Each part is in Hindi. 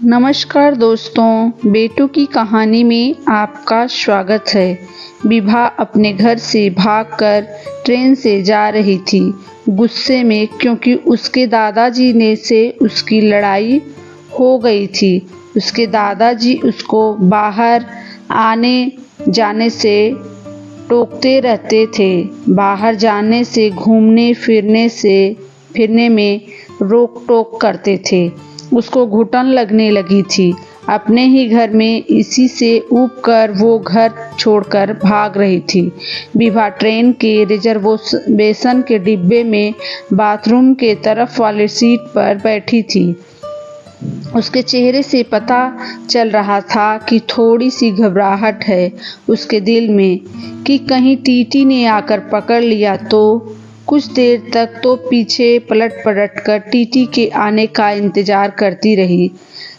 नमस्कार दोस्तों, बेटू की कहानी में आपका स्वागत है। विभा अपने घर से भागकर ट्रेन से जा रही थी, गुस्से में, क्योंकि उसके दादाजी ने से उसकी लड़ाई हो गई थी। उसके दादाजी उसको बाहर आने जाने से टोकते रहते थे। बाहर जाने से, घूमने फिरने में रोक टोक करते थे। उसको घुटन लगने लगी थी। अपने ही घर में इसी से ऊब कर वो घर छोड़कर भाग रही थी। विभा ट्रेन के रिजर्वेशन के डिब्बे में बाथरूम के तरफ वाली सीट पर बैठी थी। उसके चेहरे से पता चल रहा था कि थोड़ी सी घबराहट है उसके दिल में, कि कहीं टीटी ने आकर पकड़ लिया तो। कुछ देर तक तो पीछे पलट कर टीटी के आने का इंतजार करती रही।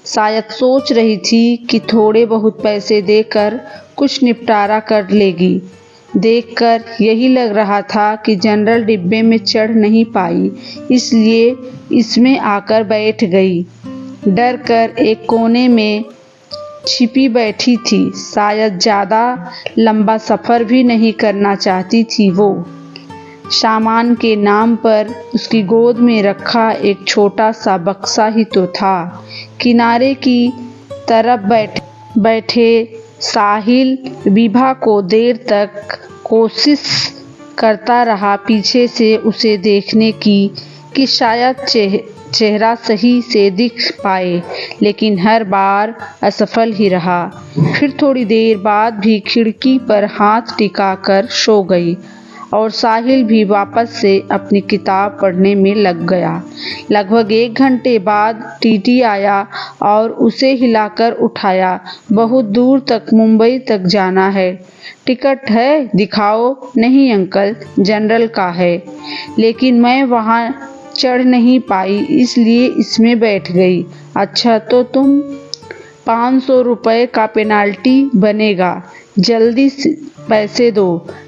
शायद सोच रही थी कि थोड़े बहुत पैसे देकर कुछ निपटारा कर लेगी। देखकर यही लग रहा था कि जनरल डिब्बे में चढ़ नहीं पाई, इसलिए इसमें आकर बैठ गई। डर कर एक कोने में छिपी बैठी थी। शायद ज़्यादा लंबा सफ़र भी नहीं करना चाहती थी वो। सामान के नाम पर उसकी गोद में रखा एक छोटा सा बक्सा ही तो था। किनारे की तरफ बैठे साहिल विभा को देर तक कोशिश करता रहा पीछे से उसे देखने की, कि शायद चेहरा सही से दिख पाए, लेकिन हर बार असफल ही रहा। फिर थोड़ी देर बाद भी खिड़की पर हाथ टिकाकर सो गई और साहिल भी वापस से अपनी किताब पढ़ने में लग गया। लगभग 1 घंटे बाद टीटी आया और उसे हिलाकर उठाया। बहुत दूर तक, मुंबई तक जाना है। टिकट है? दिखाओ। नहीं अंकल, जनरल का है, लेकिन मैं वहाँ चढ़ नहीं पाई, इसलिए इसमें बैठ गई। अच्छा, तो तुम 500 रुपये का पेनाल्टी बनेगा, जल्दी से पैसे दो।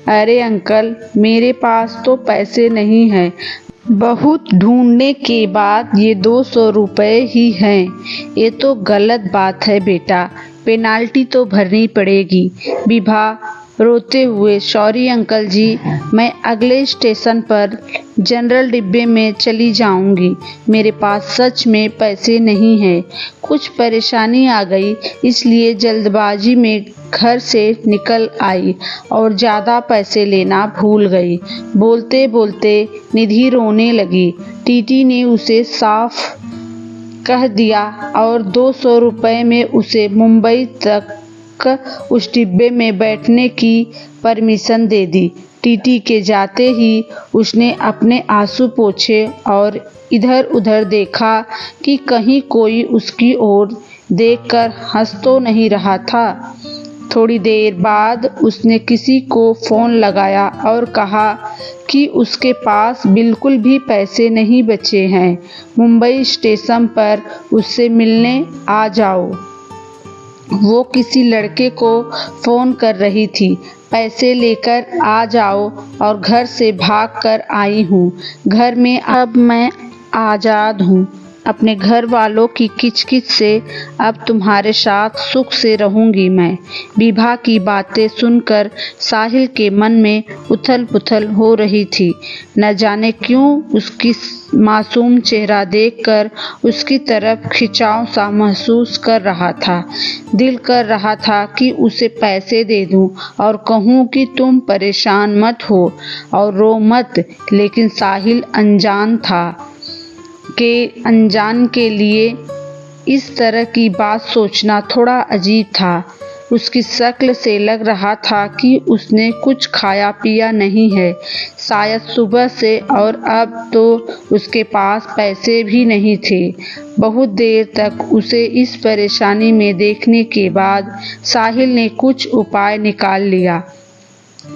अरे अंकल, मेरे पास तो पैसे नहीं हैं। बहुत ढूंढने के बाद ये 200 रुपये ही हैं। ये तो गलत बात है बेटा, पेनाल्टी तो भरनी पड़ेगी। विभा रोते हुए, सॉरी अंकल जी, मैं अगले स्टेशन पर जनरल डिब्बे में चली जाऊंगी। मेरे पास सच में पैसे नहीं हैं। कुछ परेशानी आ गई, इसलिए जल्दबाजी में घर से निकल आई और ज़्यादा पैसे लेना भूल गई। बोलते बोलते निधि रोने लगी। टीटी ने उसे साफ कह दिया और 200 रुपये में उसे मुंबई तक उस डिब्बे में बैठने की परमिशन दे दी। टीटी के जाते ही उसने अपने आंसू पोंछे और इधर उधर देखा कि कहीं कोई उसकी ओर देखकर हंस तो नहीं रहा था। थोड़ी देर बाद उसने किसी को फ़ोन लगाया और कहा कि उसके पास बिल्कुल भी पैसे नहीं बचे हैं। मुंबई स्टेशन पर उससे मिलने आ जाओ। वो किसी लड़के को फ़ोन कर रही थी। पैसे लेकर आ जाओ, और घर से भाग कर आई हूँ। घर में अब मैं आज़ाद हूँ। अपने घर वालों की किचकिच से अब तुम्हारे साथ सुख से रहूंगी मैं। विभा की बातें सुनकर साहिल के मन में उथल पुथल हो रही थी। न जाने क्यों उसकी मासूम चेहरा देखकर उसकी तरफ खिंचाव सा महसूस कर रहा था। दिल कर रहा था कि उसे पैसे दे दूं और कहूं कि तुम परेशान मत हो और रो मत, लेकिन साहिल अनजान के लिए इस तरह की बात सोचना थोड़ा अजीब था। उसकी शक्ल से लग रहा था कि उसने कुछ खाया पिया नहीं है, शायद सुबह से, और अब तो उसके पास पैसे भी नहीं थे। बहुत देर तक उसे इस परेशानी में देखने के बाद साहिल ने कुछ उपाय निकाल लिया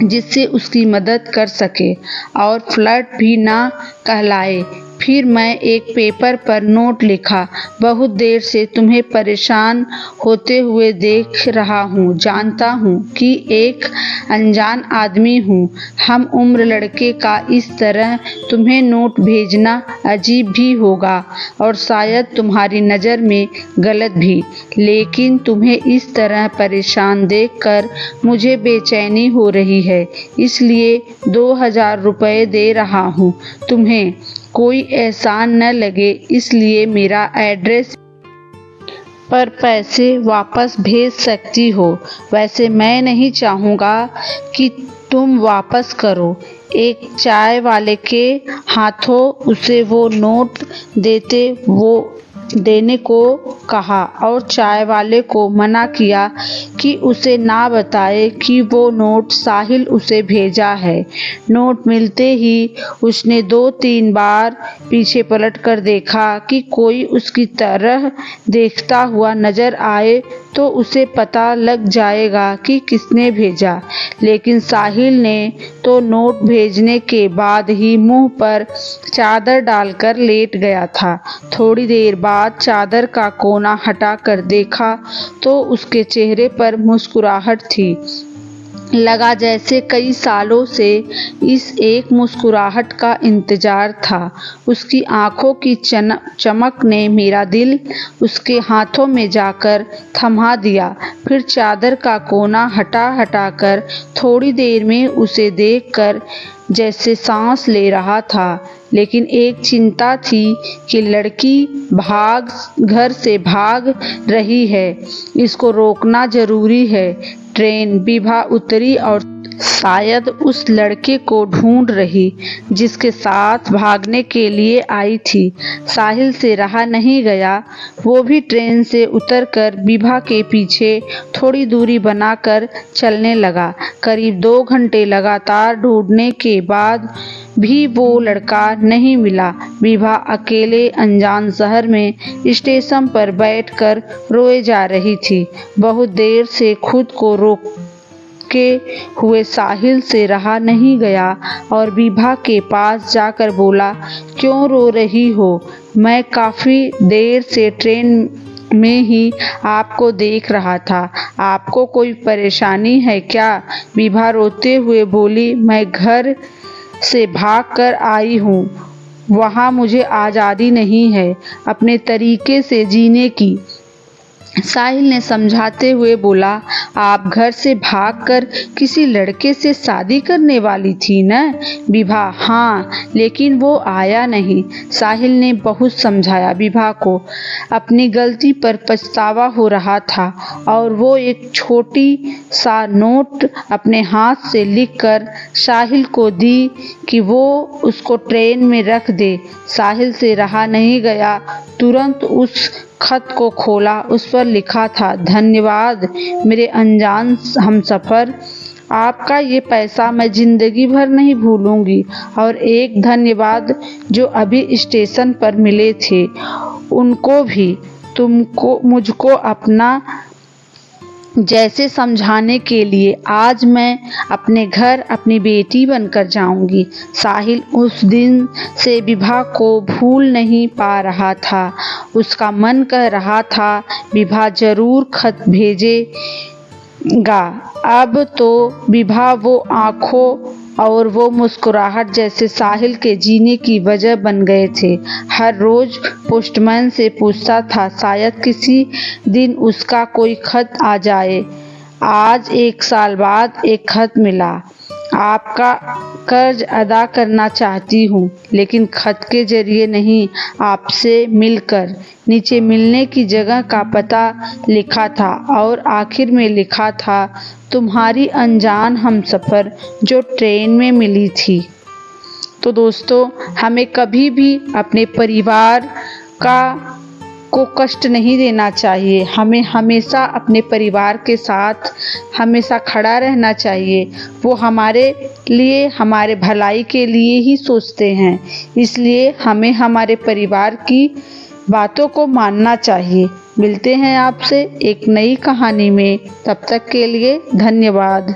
जिससे उसकी मदद कर सके और फ्लर्ट भी ना कहलाए। फिर मैं एक पेपर पर नोट लिखा, बहुत देर से तुम्हें परेशान होते हुए देख रहा हूँ। जानता हूँ कि एक अनजान आदमी हूँ, हम उम्र लड़के का इस तरह तुम्हें नोट भेजना अजीब भी होगा और शायद तुम्हारी नज़र में गलत भी, लेकिन तुम्हें इस तरह परेशान देखकर मुझे बेचैनी हो रही है, इसलिए 2000 रुपये दे रहा हूँ। तुम्हें कोई एहसान न लगे इसलिए मेरा एड्रेस पर पैसे वापस भेज सकती हो। वैसे मैं नहीं चाहूँगा कि तुम वापस करो। एक चाय वाले के हाथों उसे वो नोट देने को कहा और चाय वाले को मना किया कि उसे ना बताए कि वो नोट साहिल उसे भेजा है। नोट मिलते ही उसने 2-3 बार पीछे पलट कर देखा कि कोई उसकी तरह देखता हुआ नजर आए तो उसे पता लग जाएगा कि किसने भेजा, लेकिन साहिल ने तो नोट भेजने के बाद ही मुंह पर चादर डालकर लेट गया था। थोड़ी देर बाद चादर का कोना हटाकर देखा तो उसके चेहरे पर मुस्कुराहट थी। लगा जैसे कई सालों से इस एक मुस्कुराहट का इंतजार था। उसकी आंखों की चमक ने मेरा दिल उसके हाथों में जाकर थमा दिया। फिर चादर का कोना हटाकर थोड़ी देर में उसे देखकर जैसे सांस ले रहा था, लेकिन एक चिंता थी कि लड़की घर से भाग रही है, इसको रोकना जरूरी है। ट्रेन विभा उतरी और शायद उस लड़के को ढूंढ रही जिसके साथ भागने के लिए आई थी। साहिल से रहा नहीं गया, वो भी ट्रेन से उतरकर विभा के पीछे थोड़ी दूरी बनाकर चलने लगा। करीब 2 घंटे लगातार ढूंढने के बाद भी वो लड़का नहीं मिला। विभा अकेले अनजान शहर में स्टेशन पर बैठकर रोए जा रही थी। बहुत देर से खुद को रोके हुए साहिल से रहा नहीं गया और विभा के पास जाकर बोला, क्यों रो रही हो? मैं काफ़ी देर से ट्रेन में ही आपको देख रहा था, आपको कोई परेशानी है क्या? विभा रोते हुए बोली, मैं घर से भागकर आई हूँ, वहाँ मुझे आज़ादी नहीं है अपने तरीके से जीने की। साहिल ने समझाते हुए बोला, आप घर से भागकर किसी लड़के से शादी करने वाली थी न? विभा, हाँ, लेकिन वो आया नहीं। साहिल ने बहुत समझाया। विभा को अपनी गलती पर पछतावा हो रहा था और वो एक छोटी सा नोट अपने हाथ से लिखकर साहिल को दी कि वो उसको ट्रेन में रख दे। साहिल से रहा नहीं गया, तुरंत उस खत को खोला। उस पर लिखा था, धन्यवाद मेरे अनजान हमसफर, आपका ये पैसा मैं जिंदगी भर नहीं भूलूंगी। और एक धन्यवाद जो अभी स्टेशन पर मिले थे उनको भी, मुझको अपना जैसे समझाने के लिए। आज मैं अपने घर अपनी बेटी बनकर जाऊंगी। साहिल उस दिन से विभा को भूल नहीं पा रहा था। उसका मन कह रहा था विभा जरूर खत भेजेगा। अब तो विभा वो आंखों और वो मुस्कुराहट जैसे साहिल के जीने की वजह बन गए थे। हर रोज पोस्टमैन से पूछता था, शायद किसी दिन उसका कोई खत आ जाए। आज 1 साल बाद एक खत मिला। आपका कर्ज अदा करना चाहती हूँ, लेकिन खत के जरिए नहीं, आपसे मिलकर। नीचे मिलने की जगह का पता लिखा था और आखिर में लिखा था, तुम्हारी अनजान हमसफर जो ट्रेन में मिली थी। तो दोस्तों, हमें कभी भी अपने परिवार को कष्ट नहीं देना चाहिए। हमें हमेशा अपने परिवार के साथ हमेशा खड़ा रहना चाहिए। वो हमारे लिए, हमारे भलाई के लिए ही सोचते हैं, इसलिए हमें हमारे परिवार की बातों को मानना चाहिए। मिलते हैं आपसे एक नई कहानी में, तब तक के लिए धन्यवाद।